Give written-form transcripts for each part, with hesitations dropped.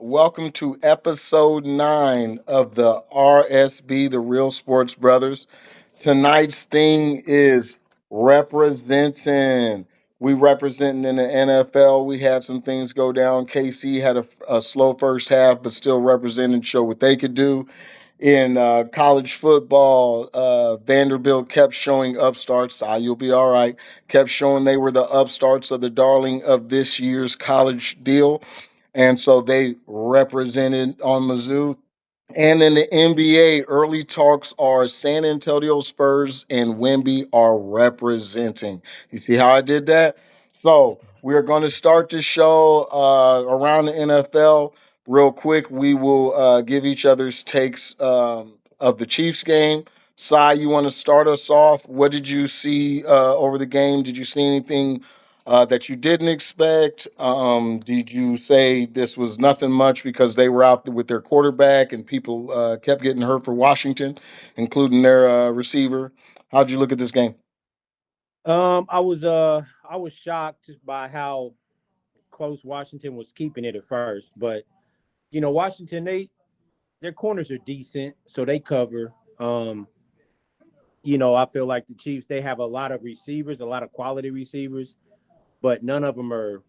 Welcome to episode 9 of the R.S.B, the Real Sports Brothers. Tonight's thing is representing. We representing in the NFL. We had some things go down. KC had a slow first half, but still represented, show what they could do. In college football, Vanderbilt kept showing upstarts. You'll be all right. Kept showing they were the upstarts of the darling of this year's college deal. And so they represented on Mizzou. And in the NBA, early talks are San Antonio Spurs and Wemby are representing. You see how I did that? So we're going to start the show around the NFL real quick. We will give each other's takes of the Chiefs game. Sai, you want to start us off? What did you see over the game? Did you see anything that you didn't expect? Did you say this was nothing much because they were out with their quarterback and people kept getting hurt for Washington, including their receiver? How'd you look at this game? I was shocked by how close Washington was keeping it at first, but Washington their corners are decent, so they cover. I feel like the Chiefs they have a lot of receivers, a lot of quality receivers, but none of them are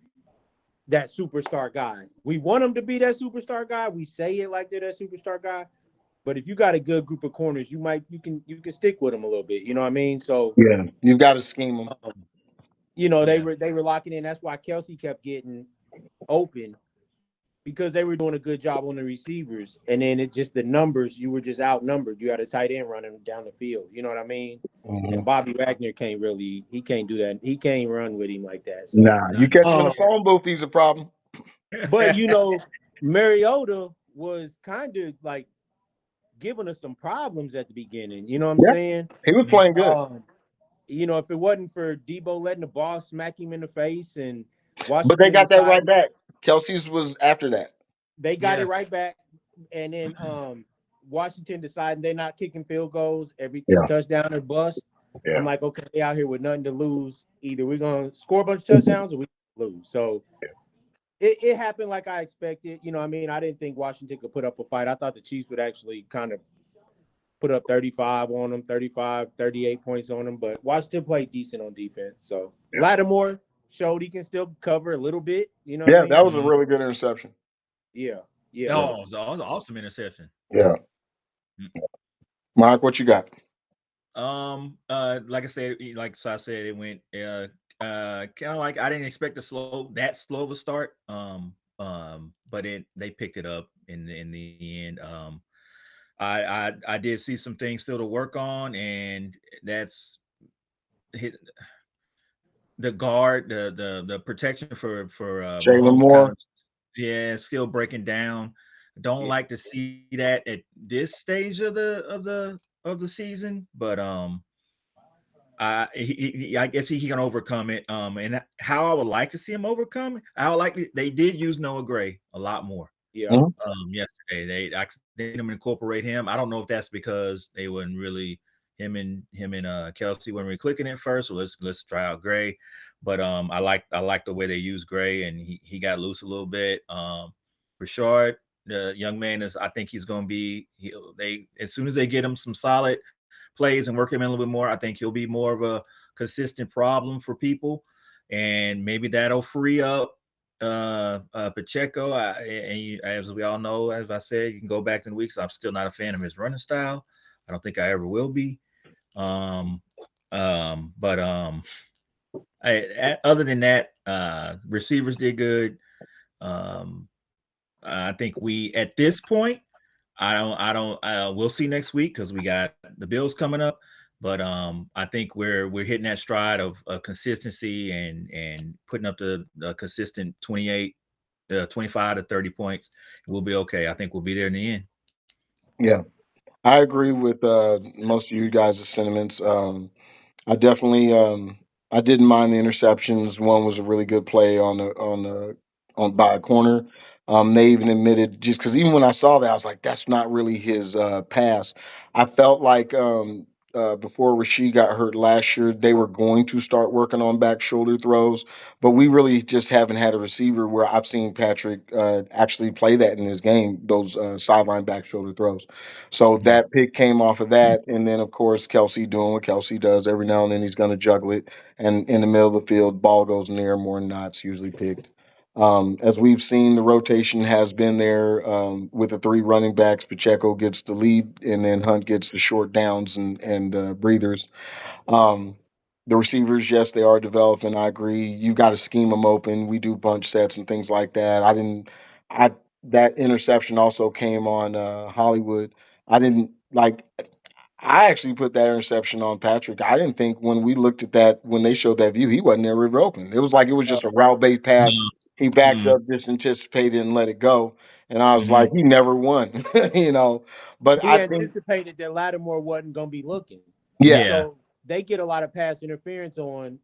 that superstar guy. We want them to be that superstar guy. We say it like they're that superstar guy, but if you got a good group of corners, you can stick with them a little bit. You know what I mean? So, Yeah, you've got to scheme them. um, Yeah. they were locking in. That's why Kelsey kept getting open because they were doing a good job on the receivers, and then it just the numbers. You were just outnumbered. You had a tight end running down the field. You know what I mean? Mhm. And Bobby Wagner he can't do that. He can't run with him like that. So, Nah, Nah, you catch him in the um, phone booth, he's a problem. but Mariota was kind of like giving us some problems at the beginning. You know what I'm Yeah, saying? he was playing good, Um, if it wasn't for Debo letting the ball smack him in the face and but they Washington got that right deciding back. Kelsey's was after that. they got it yeah. right back, and then Washington deciding they're not kicking field goals. It's Yeah, touchdown or bust. I'm yeah. like, okay, they out here with nothing to lose. Either we're gonna score a bunch of touchdowns or we lose. So it happened like I expected. I mean, I didn't think Washington could put up a fight. I thought the Chiefs would actually kind of put up 35 on them, 35, 38 points on them. But Washington played decent on defense. So Lattimore showed he can still cover a little bit. You know what I Yeah, that mean? was a Mhm. really good interception. Yeah, yeah. Yeah, Oh, it was an awesome interception. yeah. Mark, what you got? Like I said, like I said, it went kind of like I didn't expect that slow of a start. But they picked it up in the end. I did see some things still to work on, and that's hit the guard, the protection for Jalen Mahomes kind Moore. of, yeah, still breaking down. Don't Yeah. like to see that at this stage of the season, but I guess he can overcome it. And how I would like to see him overcome it, I would like they did use Noah Gray a lot more. Yeah. Mhm. Yesterday they didn't incorporate him. I don't know if that's because they wouldn't really him and Kelsey weren't really clicking at first. So let's try out Gray, but I like the way they use Gray, and he got loose a little bit. Rashard, the young man, is I think he's going to be they as soon as they get him some solid plays and work him in a little bit more, I think he'll be more of a consistent problem for people, and maybe that'll free up Pacheco. As we all know, as I said, you can go back in weeks. I'm still not a fan of his running style. I don't think I ever will be. Um, but other than that, receivers did good. Um, I think we at this point, I don't. We'll see next week because we got the Bills coming up. But I think we're hitting that stride of consistency and putting up the consistent 28, 25 to 30 points. We'll be okay. I think we'll be there in the end. Yeah, I agree with most of you guys' sentiments. I definitely I didn't mind the interceptions. One was a really good play on by a corner. They even admitted just because even when I saw that, I was like, that's not really his pass. I felt like before Rasheed got hurt last year, they were going to start working on back shoulder throws, but we really just haven't had a receiver where I've seen Patrick actually play that in his game, those sideline back shoulder throws. So Mhm. that pick came off of that. And then, of course, Kelsey doing what Kelsey does. Every now and then he's going to juggle it. And in the middle of the field, ball goes in the air more than not. It's usually picked. As we've seen, the rotation has been there with the three running backs. Pacheco gets the lead, and then Hunt gets the short downs and breathers. Um, the receivers, yes, they are developing. I agree. You got to scheme them open. We do bunch sets and things like that. I didn't. I That interception also came on Hollywood. I didn't like. I actually put that interception on Patrick. I didn't think when we looked at that, when they showed that view, he wasn't ever open. It was like it was just a route based pass. No. He backed Mm. up, just anticipated, and let it go. And I was like, Mhm. he never won, you know. But He I think, anticipated that Lattimore wasn't going to be looking. yeah, Yeah. So they get a lot of pass interference on.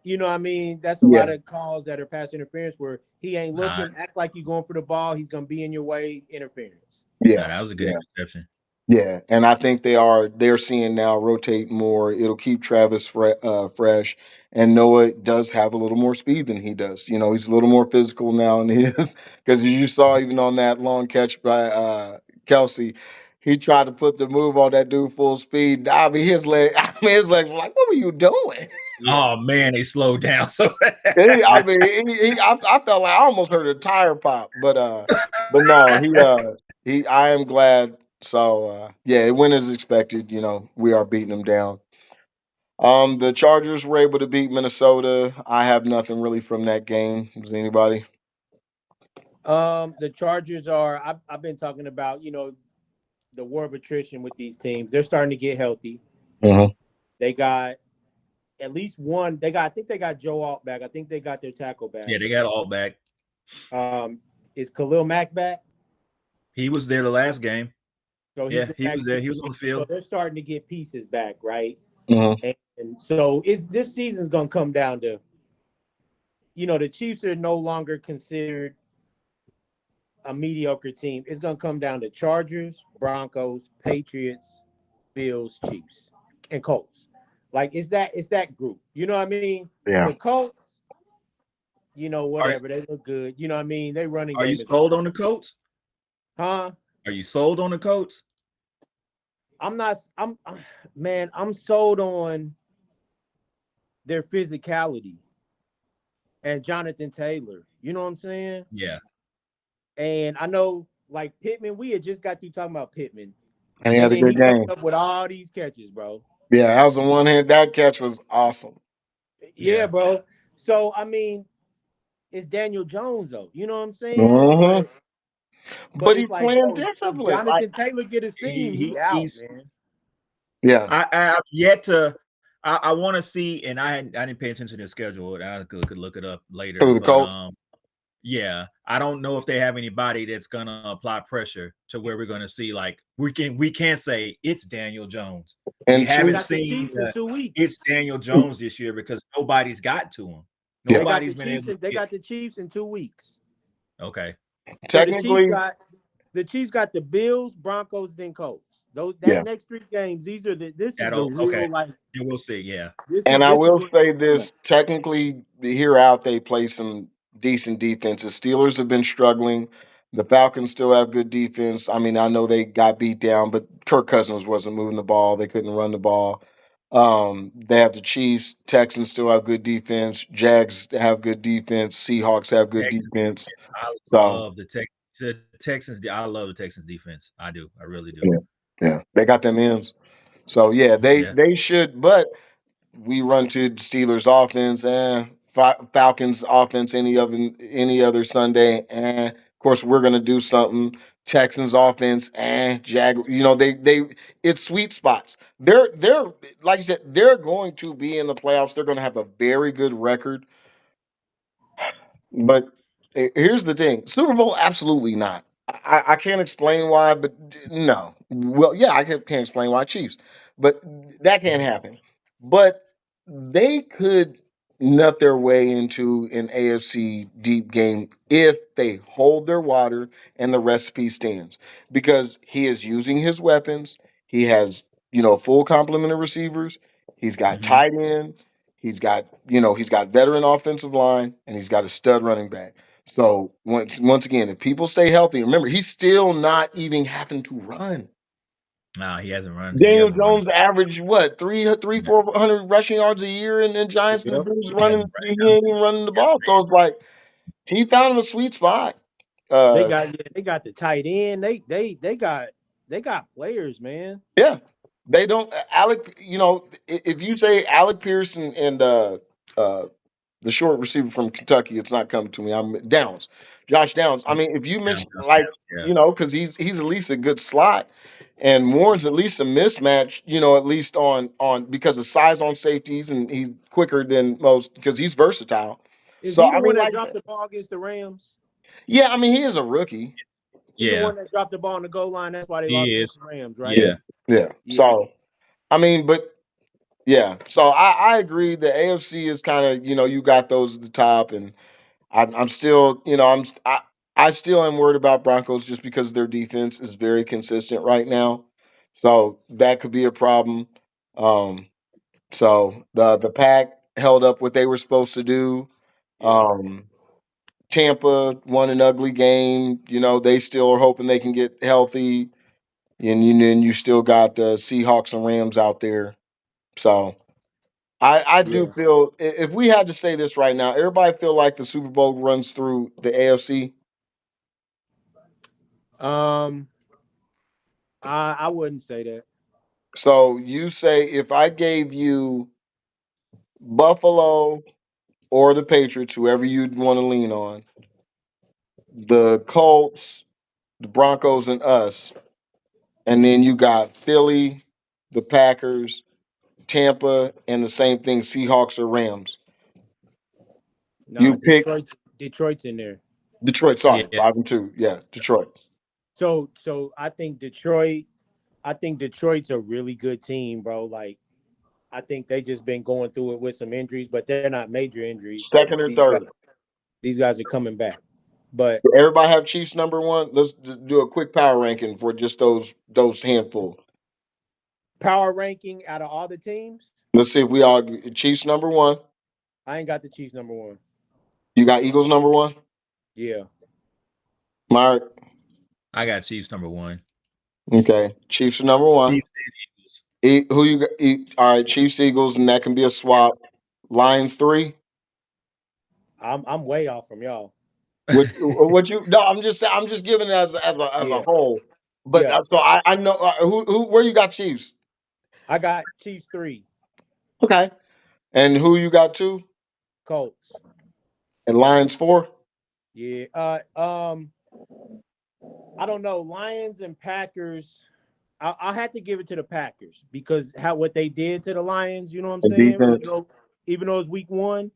You know what I mean? That's a yeah, lot of calls that are pass interference where he ain't Nah, looking, act like you going for the ball, he's gonna be in your way, interference. yeah, that was a good yeah. interception. Yeah, and I think they're seeing now rotate more. It'll keep Travis fresh, and Noah does have a little more speed than he does. You know, he's a little more physical now than he is because you saw even on that long catch by Kelsey, he tried to put the move on that dude full speed. I mean, his legs were like, "What were you doing?" Yeah. Oh man, they slowed down so I mean, I felt like I almost heard a tire pop, but no, he. I am glad. So yeah, it went as expected. You know, we are beating them down. The Chargers were able to beat Minnesota. I have nothing really from that game. Does anybody? The Chargers are. I've been talking about the war of attrition with these teams. They're starting to get healthy. Hmm. They got at least one. They got. I think they got Joe Alt back. I think they got their tackle yeah, back. they got all back. Is Khalil Mack back? He was there the last game. So he's Yeah, been he back was there. 2 He was on weeks. the So field. they're starting to get pieces back, right? Hmm. And so this season's gonna come down to the Chiefs are no longer considered a mediocre team. It's gonna come down to Chargers, Broncos, Patriots, Bills, Chiefs, and Colts. Like it's that group. You know what I mean? The Yeah. Colts, Are whatever, they look good. You know what I mean? Their running are you game is sold on the Colts? huh? Are you sold on the Colts? I'm not I'm man, I'm sold on their physicality and Jonathan Taylor. You know what I'm saying? Yeah. And I know like Pittman, we had just got through talking about Pittman. And he And had a then good he comes game. up with all these catches, bro. Yeah, that was the one hand. That catch was awesome. Yeah, Yeah. bro. So I mean, it's Daniel Jones though. You know what I'm saying? Hmm. But But it's he's like, playing bro, if discipline. Like, Jonathan Taylor get a seam, he out, He's man. yeah, I've yet to I want to see, and I didn't pay attention to the schedule, and I could look it up it later. was the But Colts. yeah, I don't know if they have anybody that's gonna apply pressure to where we're gonna see like we can't say it's Daniel Jones. We And They haven't two, got the seen Chiefs in 2 weeks. it's Daniel Jones this year because nobody's got to him. yeah, They got the Nobody's been Chiefs. able to They get. got the Chiefs in 2 weeks. Okay, So the Chiefs technically, got the Chiefs got the Bills, Broncos, then Colts. Those that yeah. next 3 games. This is the that'll okay. real like And we'll see. Yeah, this is And I this is will what say yeah. this: technically, here out they play some decent defenses. Steelers have been struggling. The Falcons still have good defense. I mean, I know they got beat down, but Kirk Cousins wasn't moving the ball. They couldn't run the ball. They have the Chiefs. Texans still have good defense. Jags have good defense. Seahawks have good Texans. defense. I So love the Texans. I love the Texans defense. I do. I really do. yeah, yeah, they got them ends. So yeah, they Yeah. they should. But we run to the Steelers offense and Falcons offense any other Sunday, and of course we're gonna do something. Texans offense and Jag. You know they it's sweet spots. They're like I said they're going to be in the playoffs. They're going to have a very good record. But here's the thing: Super Bowl, absolutely not. I can't explain why, but no. Well, yeah, can't explain why Chiefs, but that can't happen. But they could nut their way into an AFC deep game if they hold their water and the recipe stands, because he is using his weapons. He has full complement of receivers. He's got Mhm. tight end. He's got veteran offensive line, and he's got a stud running back. So once again, if people stay healthy, remember he's still not even having to run. Nah, he hasn't run. He Daniel hasn't run. Jones averaged what 400 rushing yards a year, and then Giants and the Yep. Bills He running. hasn't He ain't even running the run. ball. So it's like he found him a sweet spot. They Uh, got they got the tight end. They got players, man. yeah, they don't. Alec, if you say Alec Pearson and uh, the short receiver from Kentucky, it's not coming to me. I'm Downs, Josh Downs. I mean, if you Yeah, mention like yeah. because he's at least a good slot, and Warren's at least a mismatch. At least on because of size on safeties, and he's quicker than most because he's versatile. Is So he I the mean, one that like, dropped the ball against the Rams? yeah, I mean, he is a rookie. He the Yeah, one that dropped the ball on the goal line. That's why they lost he against is. the Rams, right? Yeah, Yeah. yeah. Yeah. So I mean, but yeah. So I agree. The AFC is kind of you got those at the top, and I'm still, I still am worried about Broncos just because their defense is very consistent right now. So that could be a problem. Um, so the pack held up what they were supposed to do. Yeah. Um, Tampa won an ugly game. They still are hoping they can get healthy, and then you still got the Seahawks and Rams out there. So I do Yeah. feel if we had to say this right now, everybody feel like the Super Bowl runs through the AFC. Um, I wouldn't say that. So you say if I gave you Buffalo or the Patriots, whoever you'd want to lean on, the Colts, the Broncos, and us, and then you got Philly, the Packers, Tampa, and the same thing, Seahawks or Rams. Nah, You pick Detroit's in there. Detroit. Sorry, Yeah. 5-2. Yeah, Detroit. So I think Detroit's a really good team, bro. Like I think they just been going through it with some injuries, but they're not major injuries. Second or third. These guys are coming back. But Everybody have Chiefs number one. Let's do a quick power ranking for just those handful. power ranking out of all the teams, Let's see if we all Chiefs number one. I ain't got the Chiefs number one. You got Eagles number one. Yeah. Mark. I got Chiefs number one. Okay, Chiefs are number one. Chiefs and Eagles. Who you got? All right, Chiefs Eagles, and that can be a swap. Lions three. I'm way off from y'all. What you? No, I'm just giving it as a Yeah. whole. But Yeah. so I know who where you got Chiefs. I got Chiefs 3, Okay, and who you got two Colts. and Lions four. Yeah. I don't know. Lions and Packers. I had to give it to the Packers because how what they did to the Lions. You know what I'm And saying? Even defense. though even though it's week one,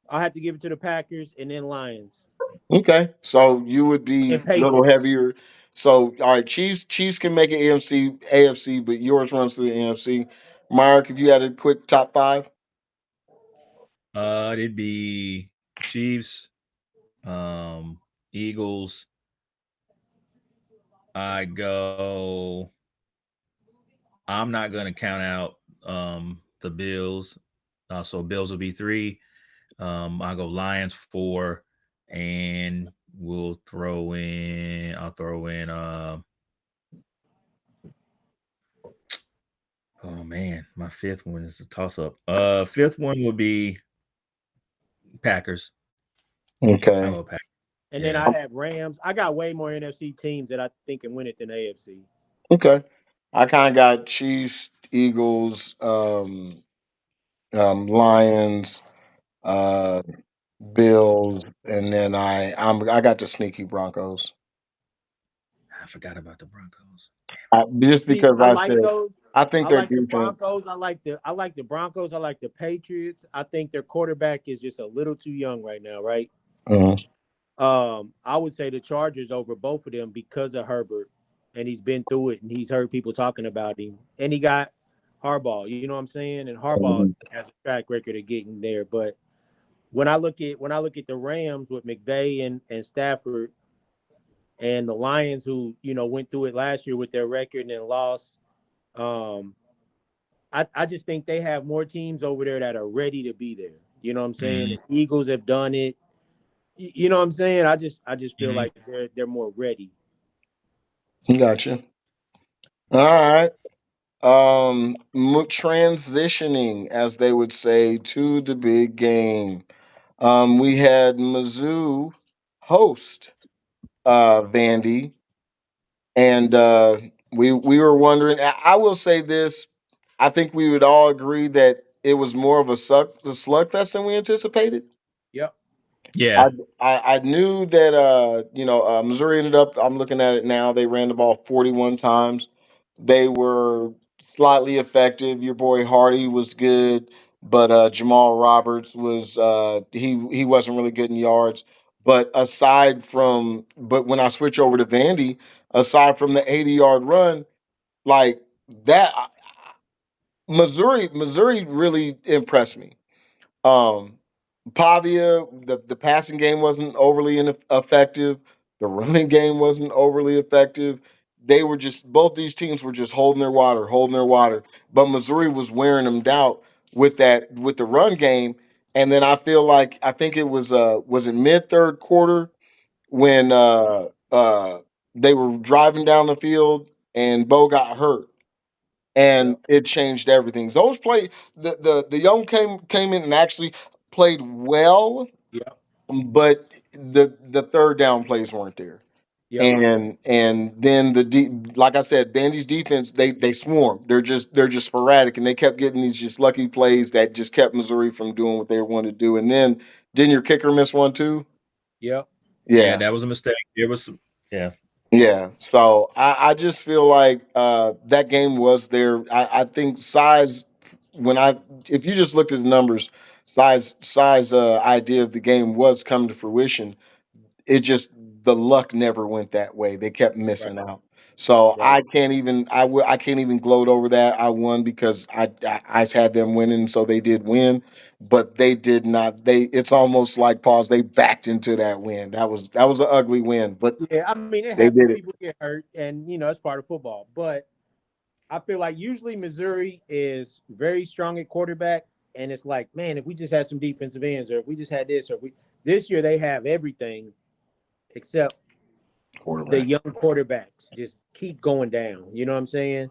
I had to give it to the Packers and then Lions Okay, so you would be and a little Patriots. heavier. So all right, Chiefs can make an AFC, but yours runs through the NFC. Mark, if you had a quick top five, It'd be Chiefs, Eagles. I go. I'm not gonna count out the Bills. So Bills will be three. I'll go Lions four, and we'll throw in. I'll throw in. Oh man, my fifth one is a toss up. Fifth one will be Packers. I'll okay, go Packers. And then Yeah. I have Rams. I got way more NFC teams that I think can win it than AFC. okay. I kind of got Chiefs, Eagles, Lions, uh, Bills, and then I got the sneaky Broncos. I forgot about the Broncos. Just See, because I I like said those. I think I their like the defense. Broncos. I like the Broncos. I like the Patriots. I think their quarterback is just a little too young right now, right? Mhm. I would say the Chargers over both of them because of Herbert, and he's been through it, and he's heard people talking about him, and he got Harbaugh. You know what I'm saying? And Harbaugh Mhm. has a track record of getting there. But when I look at the Rams with McVay and Stafford and the Lions, who went through it last year with their record and then lost. Um, I just think they have more teams over there that are ready to be there. You know what I'm saying? Mm-hmm. The Eagles have done it. You know what I'm saying? I just feel Mm-hmm. like they're more ready. Gotcha. All right. Transitioning, as they would say, to the big game. We had Mizzou host Vandy, and we were wondering. I will say this: I think we would all agree that it was more of a slugfest than we anticipated. Yep. I, Yeah. I knew that Missouri ended up. I'm looking at it now. They ran the ball 41 times. They were slightly effective. Your boy Hardy was good, but Jamal Roberts was he wasn't really good in yards. But when I switch over to Vandy, aside from the 80-yard run, like that, Missouri really impressed me. Um, Pavia, the passing game wasn't overly effective. The running game wasn't overly effective. They were just both these teams were just holding their water. But Missouri was wearing them down with the run game. And then I think it was in mid third quarter when they were driving down the field and Bo got hurt and Yep. it changed everything. Those play the young came in and actually played well, Yep. but the third down plays weren't there. Yep. And then like I said, Bandy's defense they swarm. They're just sporadic, and they kept getting these just lucky plays that just kept Missouri from doing what they wanted to do. And then didn't your kicker miss one too? Yep. Yeah, Yeah. that was a mistake. There was some, yeah. Yeah, so I just feel like that game was there. I think size when I if you just looked at the numbers, size idea of the game was come to fruition. It just the luck never went that way. They kept Right. missing out. So Right. I can't even gloat over that. I won because I had them winning, so they did win, but they did not. It's almost like pause. They backed into that win. That was an ugly win, but Yeah. I mean, it they happens. did it. People get hurt, and it's part of football. But I feel like usually Missouri is very strong at quarterback, and it's like, man, if we just had some defensive ends, or if we just had this, or we this year they have everything except the Quarterback. young quarterbacks just keep going down. You know what I'm saying?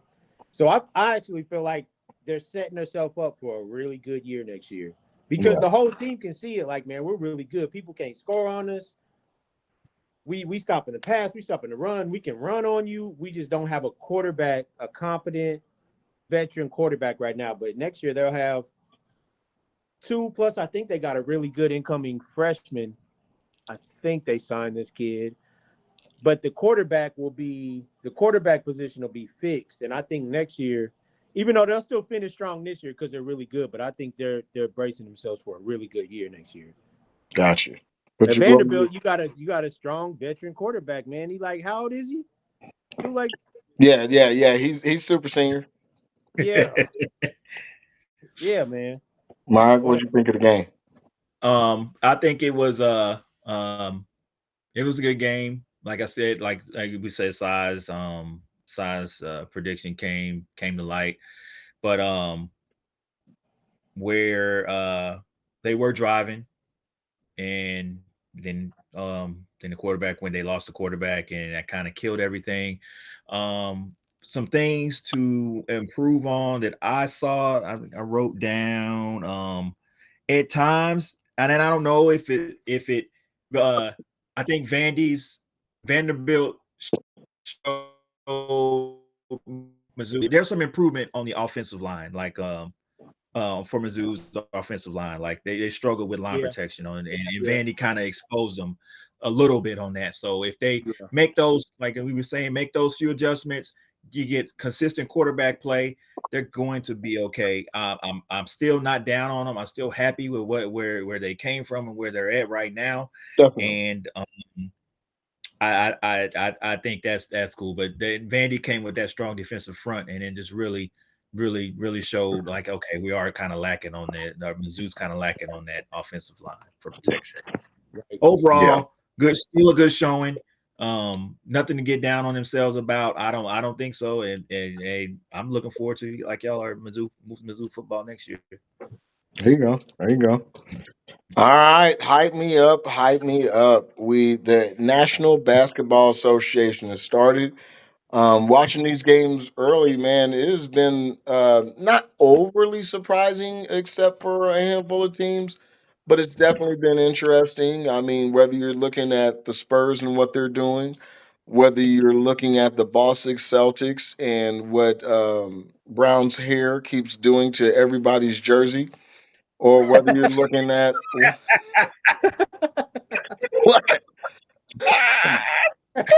So I actually feel like they're setting themselves up for a really good year next year because Yeah, the whole team can see it. Like, man, we're really good. People can't score on us. We stop in the pass. We stop in the run. We can run on you. We just don't have a quarterback, a competent veteran quarterback right now. But next year they'll have two plus. I think they got a really good incoming freshman. I think they signed this kid, but the quarterback position will be fixed. And I think next year, even though they'll still finish strong this year because they're really good, but I think they're bracing themselves for a really good year next year. got you. But At you, well, Vanderbilt, you got a strong veteran quarterback, man. He like how old is he? He like yeah. He's super senior. yeah, yeah, man. Mike, What what'd you think of the game? I think it was a good game. Like I said, like we said, size prediction came to light, but where they were driving, and then the quarterback, when they lost the quarterback, and that kind of killed everything. Some things to improve on that I saw, I wrote down at times, and then I don't know if it uh I think Vanderbilt showed Mizzou there's some improvement on the offensive line, like for Mizzou's offensive line. Like they struggled with line yeah, protection and yeah, Vandy kind of exposed them a little bit on that. So if they yeah. make those, like we were saying, make those few adjustments, you get consistent quarterback play, they're going to be okay. I'm still not down on them. I'm still happy with where they came from and where they're at right now. Definitely. And I think that's cool. But Vandy came with that strong defensive front, and then just really showed like, okay, we are kind of lacking on that. Mizzou's kind of lacking on that offensive line for protection. Right. Yeah. Overall, good, still a good showing. Nothing to get down on themselves about. I don't think so. And I'm looking forward to, like y'all are, Mizzou football next year. There you go. There you go. All right, hype me up, hype me up. The National Basketball Association has started. Watching these games early, man, it has been not overly surprising, except for a handful of teams, but it's definitely been interesting. I mean, whether you're looking at the Spurs and what they're doing, whether you're looking at the Boston Celtics and what Brown's hair keeps doing to everybody's jersey, or whether you're looking at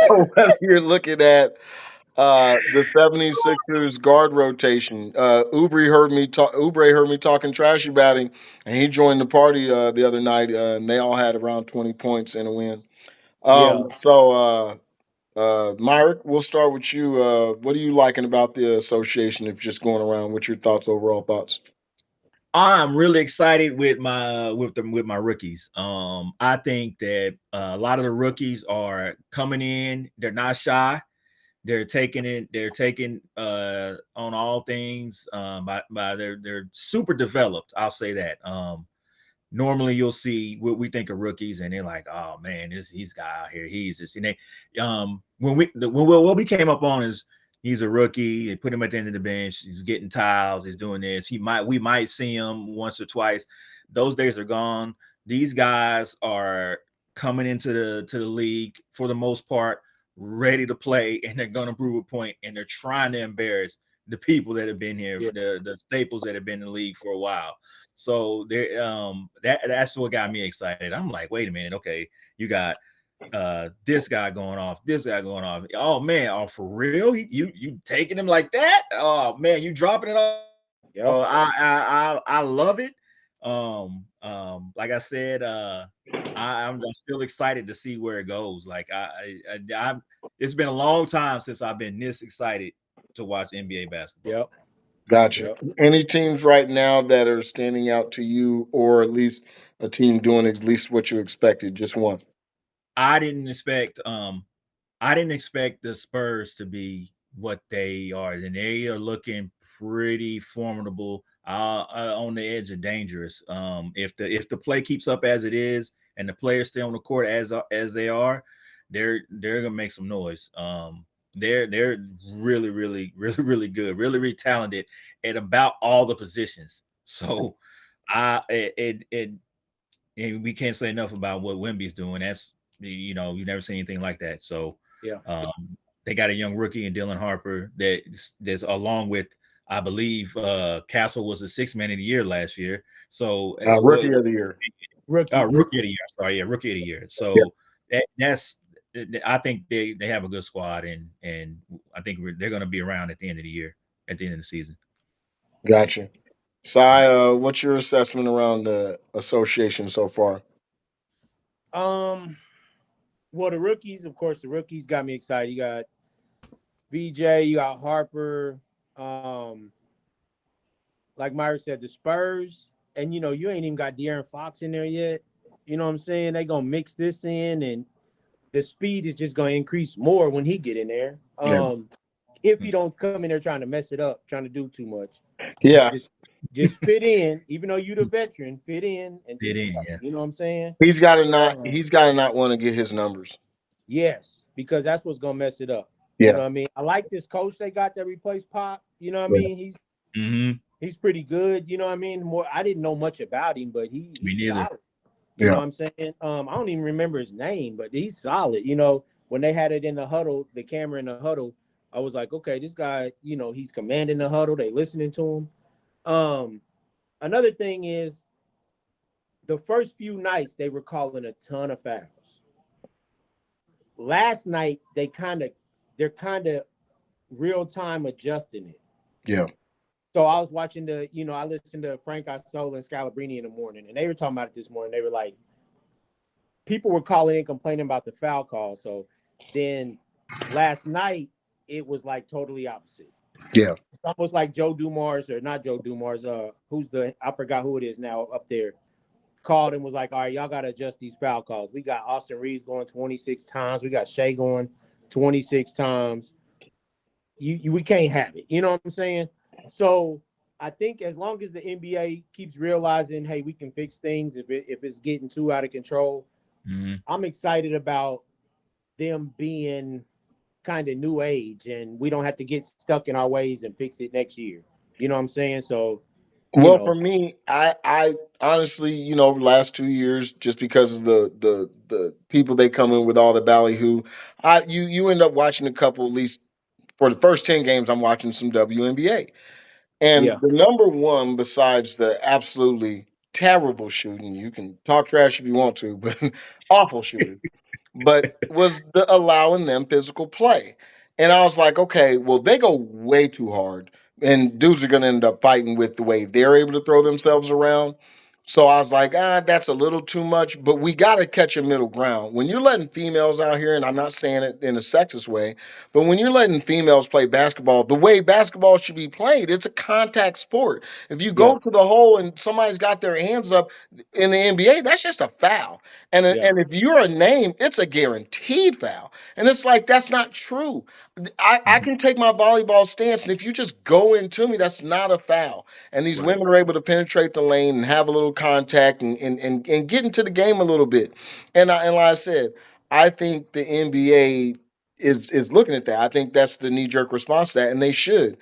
or whether you're looking at the 76ers guard rotation. Oubre heard me talking trashy about him, and he joined the party the other night, and they all had around 20 points in a win. Yeah. Myrick, we'll start with you. What are you liking about the association? If just going around, what's your thoughts, overall thoughts? I'm really excited with my rookies. I think that a lot of the rookies are coming in. They're not shy. They're taking it. They're taking on all things. By they're super developed. I'll say that. Normally you'll see what we think of rookies, and they're like, "Oh man, he's guy out here. He's just." And they, what we came up on is he's a rookie. They put him at the end of the bench. He's getting tiles. He's doing this. We might see him once or twice. Those days are gone. These guys are coming into the league for the most part, ready to play, and they're gonna prove a point, and they're trying to embarrass the people that have been here, Yeah. the staples that have been in the league for a while. So there, that's what got me excited. I'm like, wait a minute, okay, you got this guy going off, this guy going off. Oh man, oh for real? You taking him like that? Oh man, you dropping it all? Yep. Oh, I love it. Like I said, I'm still excited to see where it goes. Like it's been a long time since I've been this excited to watch NBA basketball. Yep. Gotcha. Yep. Any teams right now that are standing out to you, or at least a team doing at least what you expected? Just one. I didn't expect I didn't expect the Spurs to be what they are, and they are looking pretty formidable, on the edge of dangerous. If the play keeps up as it is, and the players stay on the court as they are, they're gonna make some noise. They're really really good, really talented at about all the positions. So, I it and we can't say enough about what Wimby's doing. You've never seen anything like that. So Yeah. they got a young rookie in Dylan Harper that's along with, I believe, Castle was the sixth man of the year last year. So Rookie of the year. Rookie. rookie of the year. Sorry, yeah, rookie of the year. Yeah. So that's I think they have a good squad, and I think they're going to be around at the end of the year, at the end of the season. Gotcha. What's your assessment around the association so far? Um. Well, the rookies, of course, the rookies got me excited. You got VJ, you got Harper. Like Myra said, the Spurs, and you ain't even got De'Aaron Fox in there yet. You know what I'm saying? They gonna mix this in, and the speed is just gonna increase more when he get in there. Yeah. If he don't come in there trying to mess it up, trying to do too much, Yeah. just just fit in. Even though you the veteran, fit in and Fit just in, play. yeah. You know what I'm saying? He's got to not. Um, He's got to not want to get his numbers. yes, because that's what's gonna mess it up. You Yeah. know what I mean? I like this coach they got that replaced Pop. You know what I Yeah. mean? Mm-hmm. He's pretty good. You know what I mean? More, I didn't know much about him, but Me he's neither. solid. You know Yeah. what I'm saying? I don't even remember his name, but he's solid. When they had it in the huddle, the camera in the huddle, I was like, okay, this guy, he's commanding the huddle. They listening to him. Another thing is the first few nights they were calling a ton of fouls. Last night they're kind of real time adjusting it. Yeah. So I was watching I listened to Frank Isola and Scalabrini in the morning, and they were talking about it this morning. They were like, people were calling in complaining about the foul call. So then last night it was like totally opposite. Yeah. It's almost like Joe Dumars, or not Joe Dumars. Who's I forgot who it is now up there. called and was like, all right, y'all got to adjust these foul calls. We got Austin Reeves going 26 times. We got Shea going 26 times. We can't have it. You know what I'm saying? So I think as long as the NBA keeps realizing, hey, we can fix things if it's getting too out of control, Hmm. I'm excited about them being kind of new age and we don't have to get stuck in our ways and fix it next year. You know what I'm saying? So, you Well, know, for me, I honestly, over the last 2 years, just because of the people they come in with all the ballyhoo, you end up watching a couple, at least for the first 10 games. I'm watching some WNBA, and yeah, the number one, besides the absolutely terrible shooting, you can talk trash if you want to, but awful shooting, but was allowing them physical play. And I was like, okay, well, they go way too hard, and dudes are going to end up fighting with the way they're able to throw themselves around. So I was like, that's a little too much, but we got to catch a middle ground. When you're letting females out here, and I'm not saying it in a sexist way, but when you're letting females play basketball, the way basketball should be played, it's a contact sport. If you yeah, go to the hole and somebody's got their hands up in the NBA, that's just a foul. yeah, And if you're a name, it's a guaranteed foul. And it's like that's not true. I Hmm. can take my volleyball stance, and if you just go into me, that's not a foul. And these Right. women are able to penetrate the lane and have a little contact and get into the game a little bit. And like I said, I think the NBA is looking at that. I think that's the knee jerk response to that, and they should,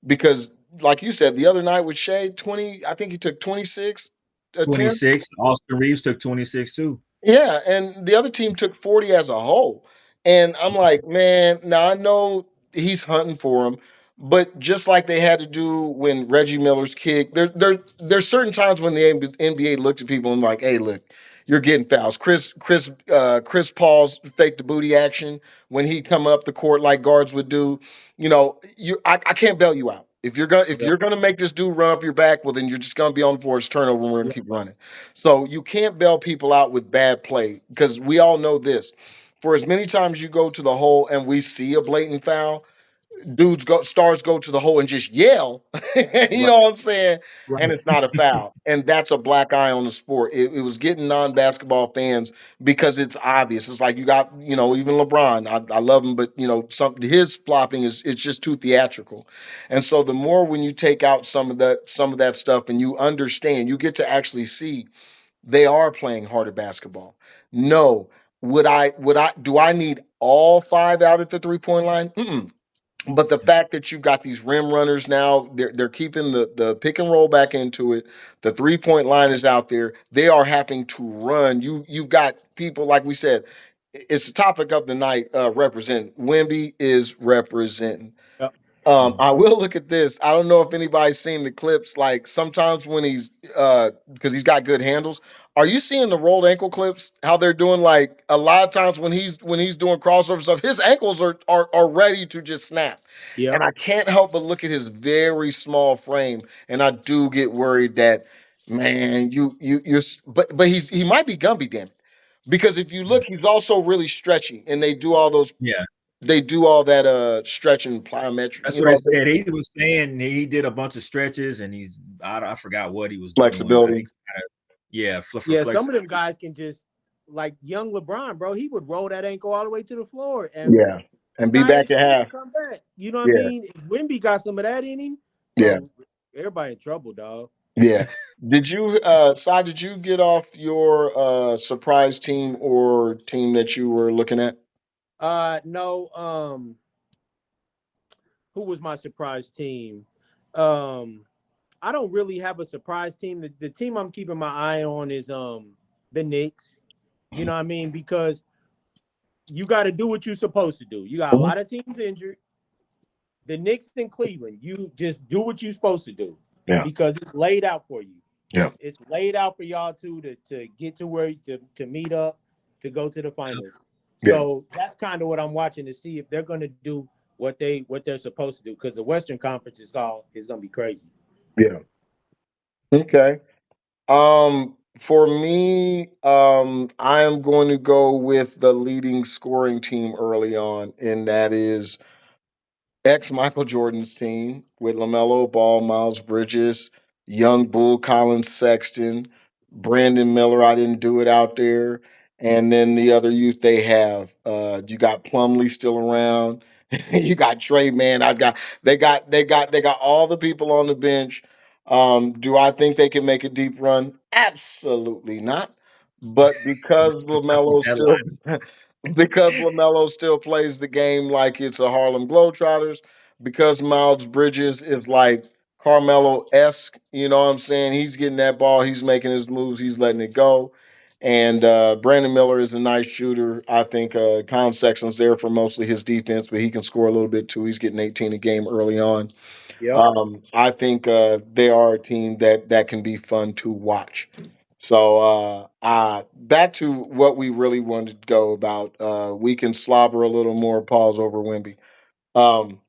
because like you said the other night with Shea, 20, I think he took 26 attempts. 26. Austin Reeves took 26 too. Yeah, and the other team took 40 as a whole. And I'm like, man, now I know he's hunting for him, but just like they had to do when Reggie Miller's kick, there's certain times when the NBA looks at people and like, hey, look, you're getting fouls. Chris Paul's fake the booty action when he come up the court like guards would do. I can't bail you out. If yeah, you're gonna make this dude run up your back, well then you're just gonna be on the floor. It's turnover and we're gonna yeah, keep running. So you can't bail people out with bad play because we all know this. For as many times you go to the hole and we see a blatant foul, stars go to the hole and just yell. You right, know what I'm saying? right, And it's not a foul. And that's a black eye on the sport. It was getting non-basketball fans because it's obvious. It's like you got, even LeBron. I love him, but his flopping is it's just too theatrical. And so the more when you take out some of that stuff and you understand, you get to actually see they are playing harder basketball. No, do I need all five out at the 3 point line? Mm-mm. But the fact that you've got these rim runners now, they're keeping the pick and roll back into it. The 3 point line is out there. They are having to run. You've got people like we said. It's the topic of the night. Represent Wemby is representing. yeah, Mhm. I will look at this. I don't know if anybody's seen the clips. Like sometimes when because he's got good handles. Are you seeing the rolled ankle clips? How they're doing like a lot of times when he's doing crossover stuff, his ankles are ready to just snap. yeah, And I can't help but look at his very small frame, and I do get worried that man, but he might be Gumby, damn it. Because if you look, he's also really stretchy, and Yeah, they do all that stretching plyometric, that's what I said. He was saying he did a bunch of stretches, and I forgot what he was doing. I flexibility. think yeah, for yeah. Some of them flexibility. guys can just like young LeBron, bro. He would roll that ankle all the way to the floor and Yeah. And be back giant at shit half. and come back. You know what I Yeah. mean? If Wimby got some of that in him, Yeah. bro. Everybody in trouble, dog. Yeah. Did you get off your surprise team or team that you were looking at? No. Who was my surprise team? Um, I don't really have a surprise team. The team I'm keeping my eye on is the Knicks. You know what I mean? Because you got to do what you're supposed to do. You got a Mhm. lot of teams injured. The Knicks in Cleveland, you just do what you're supposed to do Yeah. because it's laid out for you. Yeah. It's laid out for y'all to get to where to meet up to go to the finals. Yeah. So that's kind of what I'm watching to see if they're going to do what they're supposed to do because the Western Conference is going to be crazy. Yeah. Okay. For me, I am going to go with the leading scoring team early on, and that is ex Michael Jordan's team with LaMelo Ball, Miles Bridges, young Bull Collins Sexton, Brandon Miller, I didn't do it out there. And then the other youth they have, you got Plumlee still around. You got Trey Man. They got all the people on the bench. Do I think they can make a deep run? Absolutely not. But because Tough with LaMelo that still because LaMelo still plays the game like it's a Harlem Globetrotters, because Miles Bridges is like Carmelo esque. You know what I'm saying? He's getting that ball, he's making his moves, he's letting it go. And Brandon Miller is a nice shooter. I think Colin Sexton's there for mostly his defense, but he can score a little bit too. He's getting 18 a game early on. Yep. I think they are a team that can be fun to watch. So back to what we really wanted to go about. We can slobber a little more. Pause over Wimby. Um,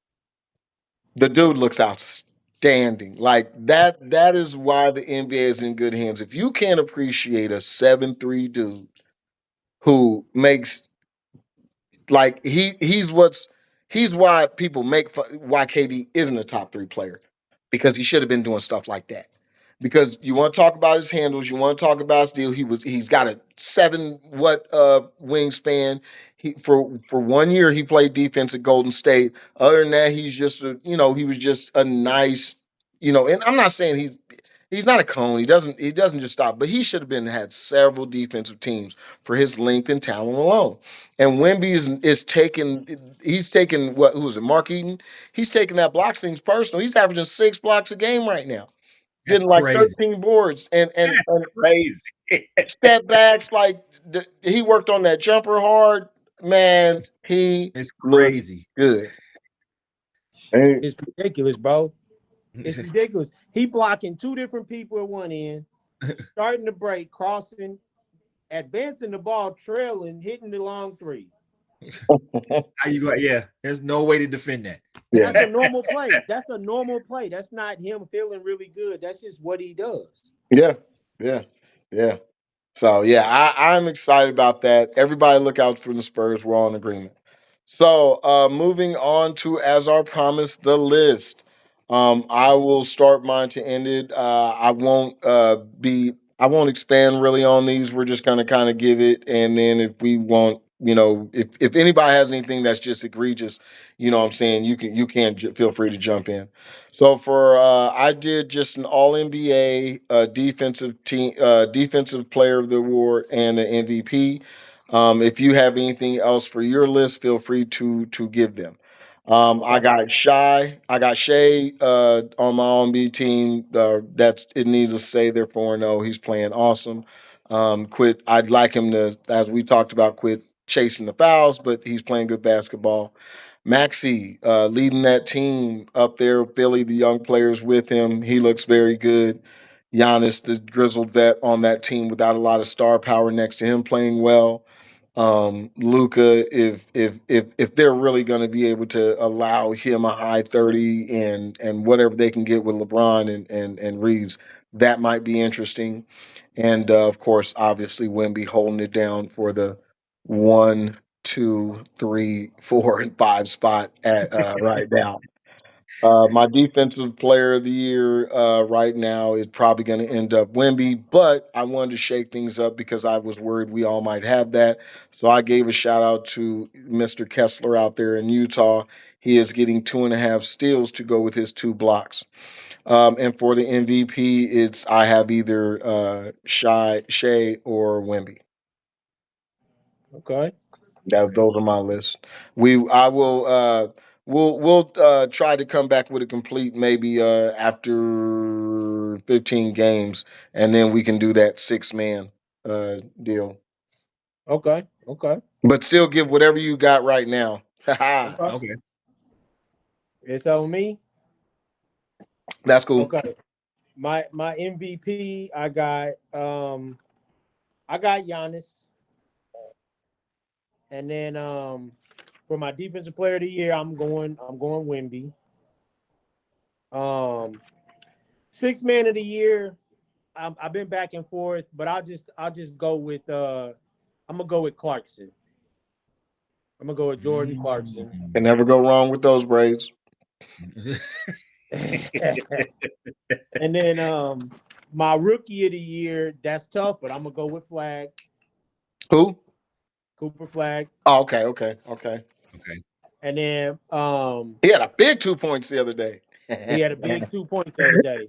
the dude looks outstanding. Like that. That is why the NBA is in good hands. If you can't appreciate a 7'3" dude who makes like he's why people make fun, why KD isn't a top three player, because he should have been doing stuff like that. Because you want to talk about his handles, you want to talk about his deal. He's got a 7 wingspan. For 1 year he played defense at Golden State. Other than that, he's just he was just a nice, and I'm not saying he's not a cone. He doesn't just stop, but he should have been had several defensive teams for his length and talent alone. And Wemby is taking he's taking what who was it, Mark Eaton? He's taking that block things personal. He's averaging 6 blocks a game right now, That's getting like crazy. 13 boards and That's crazy. step backs. Like he worked on that jumper hard. Man, he It's looks crazy. good. Hey. It's ridiculous, bro. It's ridiculous. He blocking two different people at one end, starting the break, crossing, advancing the ball, trailing, hitting the long three. How you go? Yeah, there's no way to defend that. And Yeah, that's a normal play. That's a normal play. That's not him feeling really good. That's just what he does. yeah, yeah, yeah. So yeah, I'm excited about that. Everybody look out for the Spurs. We're all in agreement. So moving on to, as our promise, the list. I will start mine to end it. I won't expand really on these. We're just gonna kind of give it, and then if we want, if anybody has anything that's just egregious, what I'm saying, you can feel free to jump in. So for I did just an All NBA defensive player of the award and an MVP. If you have anything else for your list, feel free to give them. I Okay. got Shea on my R&B team. That's it needs to say they're 4-0. He's playing awesome. Quit. I'd like him to, as we talked about, quit chasing the fouls, but he's playing good basketball. Maxi leading that team up there. Philly, the young players with him. He looks very good. Giannis, the grizzled vet on that team without a lot of star power next to him, playing well. Luca, if they're really going to be able to allow him a high 30 and whatever they can get with LeBron and Reeves, that might be interesting. And of course, obviously, Wemby holding it down for the 1, 2, 3, 4, and 5 spot at right now. My defensive player of the year right now is probably going to end up Wimby, but I wanted to shake things up because I was worried we all might have that. So I gave a shout out to Mr. Kessler out there in Utah. He is getting 2.5 steals to go with his 2 blocks. And for the MVP, I have either Shea or Wimby. Okay. Those are my lists. I will we'll try to come back with a complete maybe after 15 games, and then we can do that 6 man deal. Okay. Okay. But still give whatever you got right now. Okay. Okay. It's on me. That's cool. Okay. My MVP, I got Giannis. And then for my defensive player of the year, I'm going Wimby. Um, six man of the year, I've been back and forth, but I'll just go with I'm gonna go with Clarkson. I'm gonna go with Jordan Clarkson. Can never go wrong with those braids. And then My rookie of the year, that's tough, but I'm gonna go with Flag, Who? Cooper Flag, Oh, okay, okay, okay. Okay. and then He had a big 2 points the other day. he had a big 2 points the other day.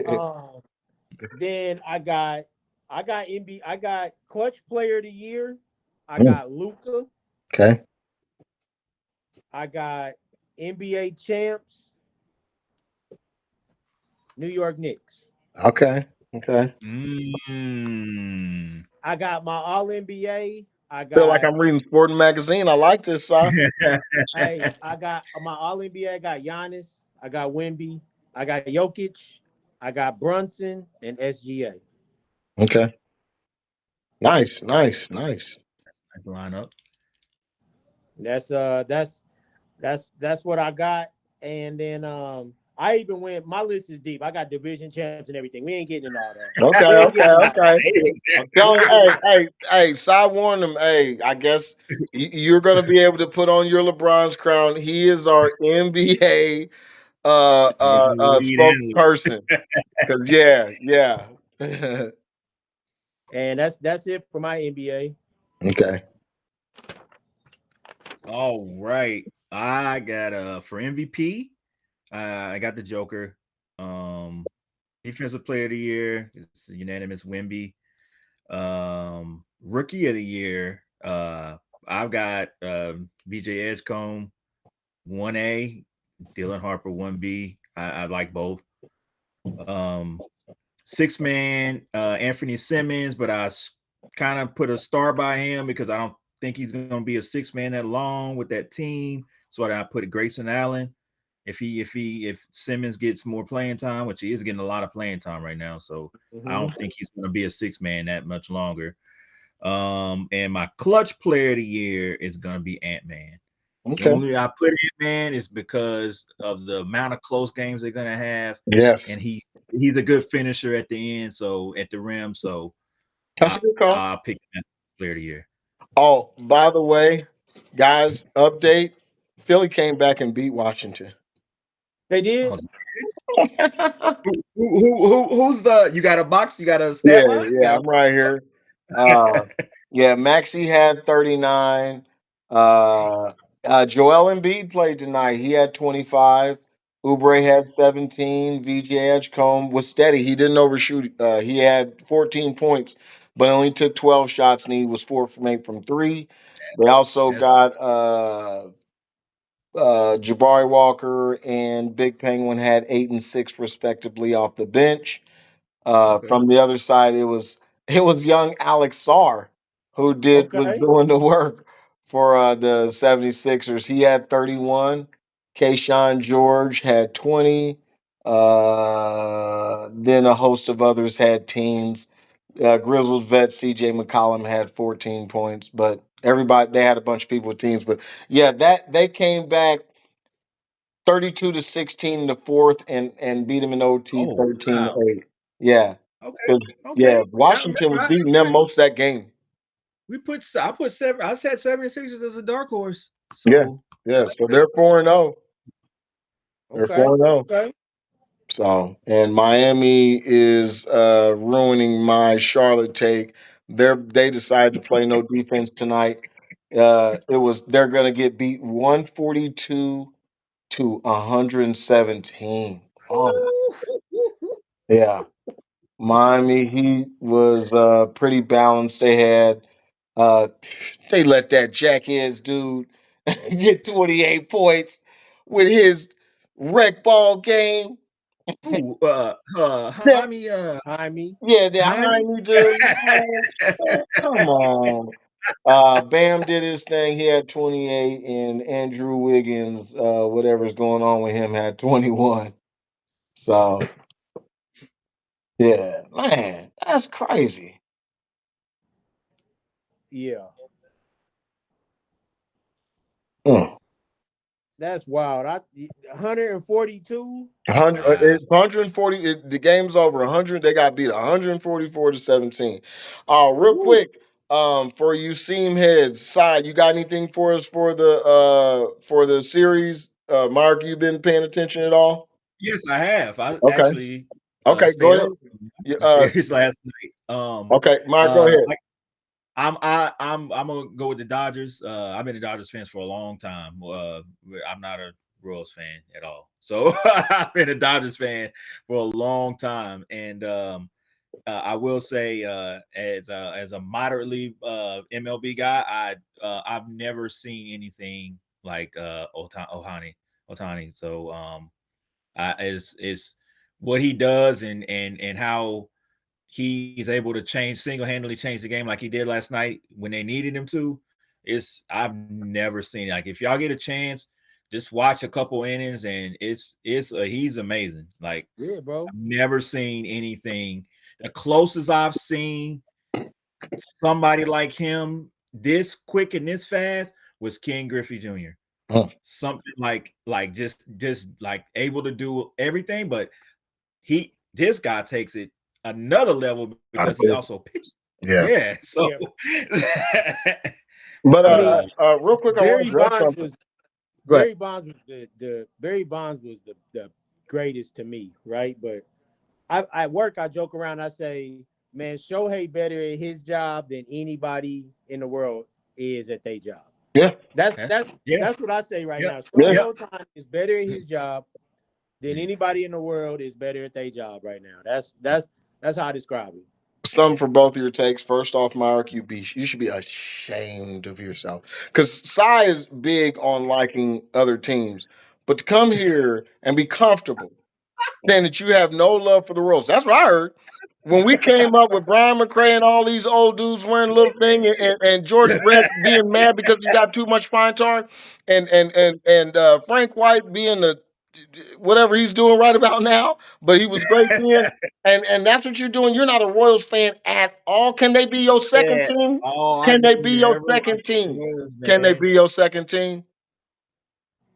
Um, then I got I got clutch player of the year. I Mm, got Luca. okay, I got NBA champs, New York Knicks. okay, okay. Mm. I got my All NBA. I Feel like got I'm reading Sporting Magazine. I like this, Si. Hey, I got my All NBA. I got Giannis. I got Wemby. I got Jokic. I got Brunson and SGA. Okay, nice, nice, nice. Nice lineup. That's what I got. And then I even went. My list is deep. I got division champs and everything. We ain't getting into all that. Okay, We ain't okay, getting into all that. okay. I'm We telling ain't you, getting into all hey, Si warned him. Hey, I guess you're going to be able to put on your LeBron's crown. He is our NBA Lead analyst. spokesperson. Cause yeah, yeah. that. And that's it for my NBA. Okay. All right. I got for MVP. I got the Joker. Um, Defensive Player of the Year. It's a unanimous Wimby. Rookie of the Year. I've got BJ Edgecombe 1A, Dylan Harper 1B. I like both. Um, Six man Anthony Simmons, but I kind of put a star by him because I don't think he's going to be a six man that long with that team. So I put Grayson Allen. If Simmons gets more playing time, which he is getting a lot of playing time right now, so I Hmm. don't think he's going to be a six man that much longer. And my clutch player of the year is going to be Ant Man. The Okay. only I put Ant Man is because of the amount of close games they're going to have, Yes. and he's a good finisher at the end, so at the rim. So That's a good call. I'll pick him as player of the year. Oh, by the way, guys, update. Philly came back and beat Washington. They did. Oh, who's the? You got a box? You got a Yeah, stat line? You yeah, got I'm right here. Uh, yeah, Maxi had 39. Uh, Joel Embiid played tonight. He had 25. Oubre had 17. VJ Edgecombe was steady. He didn't overshoot. He had 14 points, but only took 12 shots, and he was 4 from 8 from three. They also that's got Jabari Walker and Big Penguin had 8 and 6 respectively off the bench. okay. From the other side, it was young Alex Sarr who was Okay. doing the work for the 76ers. He had 31. Kayshawn George had 20. Then a host of others had teams. Grizzlies vet CJ McCollum had 14 points, but everybody they had a bunch of people with teams. But yeah, that they came back 32 to 16 in the fourth and beat them in OT Oh 13 wow. to 8. Yeah. Okay. 'Cause, yeah, Okay. I Washington remember. was beating them most of that game. I put seven. I said 76ers as a dark horse. Yeah. So I Yeah. like So that. they're 4-0. They're Okay. 4-0. Okay. So, and Miami is ruining my Charlotte take. They decided to play no defense tonight. They're going to get beat 142 to 117. Oh, yeah. Miami Heat was pretty balanced. Uh they let that jackass dude get 28 points with his rec ball game. Ooh, That, Jaime, Jaime. yeah, that Jaime. Jaime dude. Man, come on. Bam did his thing. He had 28, and Andrew Wiggins, whatever's going on with him, had 21. So yeah, man, that's crazy. Yeah. Mm. That's wild. 142. 100, Wow. it's 140. The game's over 100. They got beat 144 to 17. Real Woo. quick, for you seam heads, side, you got anything for us for the series? Mark, you been paying attention at all? Yes, I have. I Okay. actually. Okay, go stayed ahead. up Yeah, the series last night. okay, Mike, go ahead. Like I'm gonna go with the Dodgers. I've been a Dodgers fans for a long time. I'm not a Royals fan at all. So I've been a Dodgers fan for a long time, and I will say, as a moderately MLB guy, I've never seen anything like Otani. So is what he does and how he's able to change single-handedly change the game like he did last night when they needed him to. It's I've never seen it. Like if y'all get a chance, just watch a couple innings and he's amazing. Like Yeah, bro. I've never seen anything. The closest I've seen somebody like him this quick and this fast was Ken Griffey Jr. Huh. Something like just like able to do everything, but this guy takes it another level I because he agree. also pitches. Yeah. Yeah, so Yeah. But I uh, mean, real quick, I want to Barry address Bonds something. was Go ahead. Barry Bonds was the Barry Bonds was the greatest to me, right? But at work I joke around. I say, man, Shohei better at his job than anybody in the world is at their job. Yeah. That's yeah, that's yeah, that's what I say right yeah, now. Yeah. Shohei Ohtani is better at his job than anybody in the world is better at their job right now. That's how I describe it. Something for both of your takes. First off, Mark, you should be ashamed of yourself because Cy is big on liking other teams, but to come here and be comfortable saying that you have no love for the Royals. That's what I heard. When we came up with Brian McCray and all these old dudes wearing a little thing, and George Brett being mad because he got too much pine tar, and Frank White being the whatever he's doing right about now, but he was great then. And that's what you're doing. You're not a Royals fan at all. Can they be your second yeah. team? Oh, I Can they be your never second liked the team? Royals, Can they man. be your second team?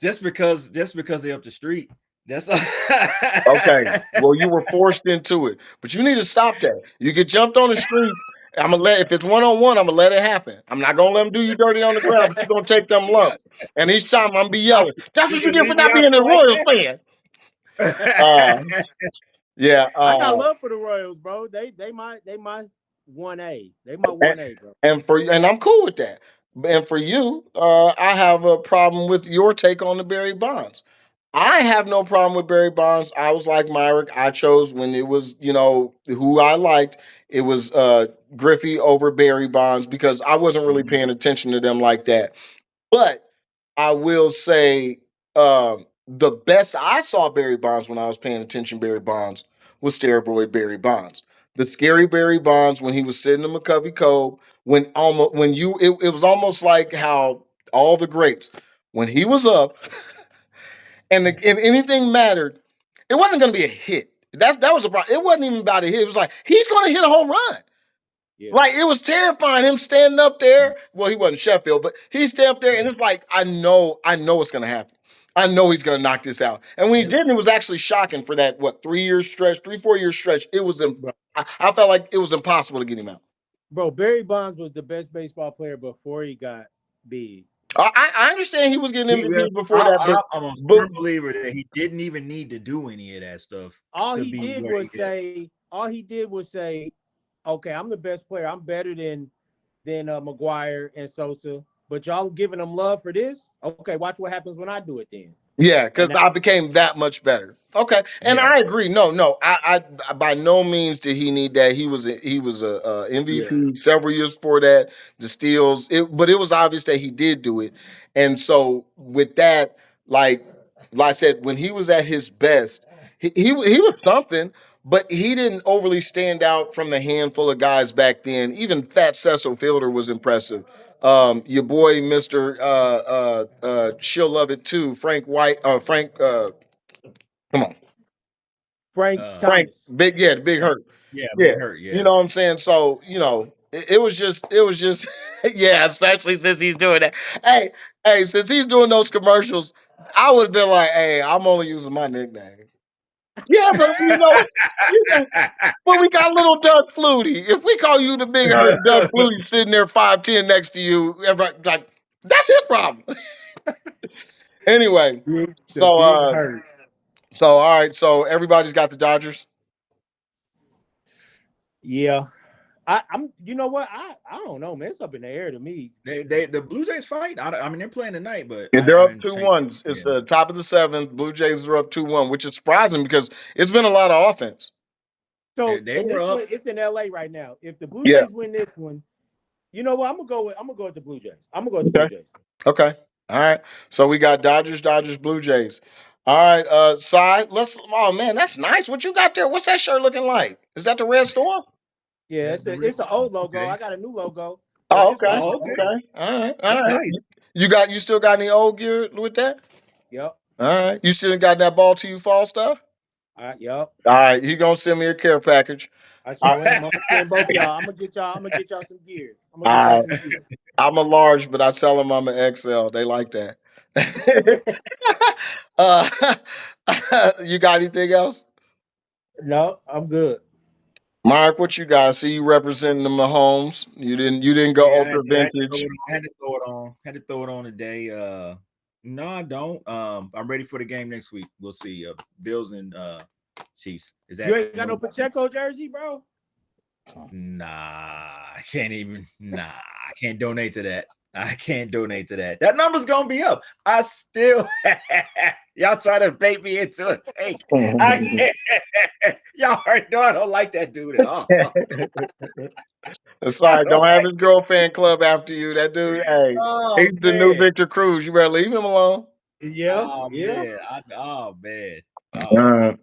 Just because they're up the street. That's Okay. Well, you were forced into it, but you need to stop that. You get jumped on the streets. I'm gonna let if it's one on one, I'm gonna let it happen. I'm not gonna let them do you dirty on the ground, but you're gonna take them lumps. And each time I'm gonna be yelling, "That's you what you can get for leave me not out being a there like Royals fan." Uh, that. yeah. I got love for the Royals, bro. They my 1A. They my And, 1A, bro. and I'm cool with that. And for you, I have a problem with your take on the Barry Bonds. I have no problem with Barry Bonds. I was like Myrick. I chose when it was, who I liked. It was Griffey over Barry Bonds because I wasn't really Mhm. paying attention to them like that. But I will say the best I saw Barry Bonds when I was paying attention Barry Bonds was steroid Barry Bonds. The scary Barry Bonds when he was sitting in McCovey Cove when it was almost like how all the greats when he was up and anything mattered, it wasn't going to be a hit. That was a problem. It wasn't even about a hit. It was like he's going to hit a home run. Yeah, Like it was terrifying him standing up there. Well, he wasn't Sheffield, but he's standing up there, and it's like I know what's going to happen. I know he's going to knock this out. And when he Yep. didn't, it was actually shocking for that 3 year stretch, 4 year stretch. It was bro. I felt like it was impossible to get him out. Bro, Barry Bonds was the best baseball player before he got big. I understand he was getting Well, MVPs before that, I'm a but firm believer that he didn't even need to do any of that stuff All to he be did where he was is. say, okay, I'm the best player. I'm better than McGuire and Sosa. But y'all giving them love for this? Okay, watch what happens when I do it then. yeah, because And that, I became that much better. Okay, and Yeah. I agree. No, I by no means did he need that. He was a yeah, MVP several years before that. The steals, but it was obvious that he did do it. And so with that, like I said, when he was at his best, he was something. But he didn't overly stand out from the handful of guys back then. Even Fat Cecil Fielder was impressive. Your boy, Mister she'll love it too. Frank White, Frank, come on, Frank Uh, Frank, Thomas. big, yeah, the big hurt, yeah, yeah. big hurt. You Yeah. know what I'm saying? So it was just, yeah. Especially since he's doing that. Hey, since he's doing those commercials, I would have been like, hey, I'm only using my nickname. Yeah, but you know, but we got little Doug Flutie. If we call you the big hurt, Doug Flutie sitting there 5'10" next to you, everybody like that's his problem. Anyway, The so big hurt. so all right, so everybody's got the Dodgers. Yeah. I'm. You know what? I don't know, man. It's up in the air to me. They the Blue Jays fight. I mean, they're playing tonight, but Yeah, they're I up didn't two change. one. It's Yeah, the top of the seventh. Blue Jays are up 2-1, which is surprising because it's been a lot of offense. So, they and were this up. one, it's in LA right now. If the Blue Yeah. Jays win this one, you know what? I'm gonna go with the Blue Jays. I'm gonna go with the Blue Okay. Jays. Okay. All right. So we got Dodgers, Dodgers, Blue Jays. All right. Side. Let's. Oh man, that's nice. What you got there? What's that shirt looking like? Is that the Red Storm? Yeah, That's the it's an oh, old logo. okay. I got a new logo, but Oh, this one okay. is the Oh, old okay. one. Okay. All right. All That's right. nice. You still got any old gear with that? Yep. All right. You still got that ball to you fall stuff? Yep. All right. He gonna send me a care package. I All sure am. I'm gonna send both y'all. I'm gonna get y'all some gear. I'm gonna get y'all right. some gear. I'm a large, but I tell them I'm an XL. They like that. uh, you got anything else? No, I'm good. Mark, what you got? I see you representing the Mahomes. You didn't go Yeah, ultra I had to throw vintage. it on. I had to throw it on. Had to throw it on today. No, I don't. I'm ready for the game next week. We'll see. Bills and Chiefs. Is You that ain't got one no of the Pacheco jersey, bro. Nah, I can't even. Nah, I can't donate to that. I can't donate to that. That number's gonna be up. I still y'all try to bait me into a take. I can't. Y'all already know I don't like that dude at all. I Sorry, don't don't have like. his girl fan club after you. That dude, hey, Oh he's the new man. Victor Cruz. You better leave him alone. Yeah, Oh yeah. man. Oh man. All Oh. right.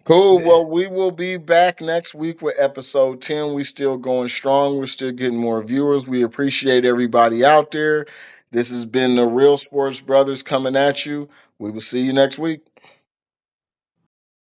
Cool. Well, we will be back next week with episode 10. We still going strong. We're still getting more viewers. We appreciate everybody out there. This has been the Real Sports Brothers coming at you. We will see you next week.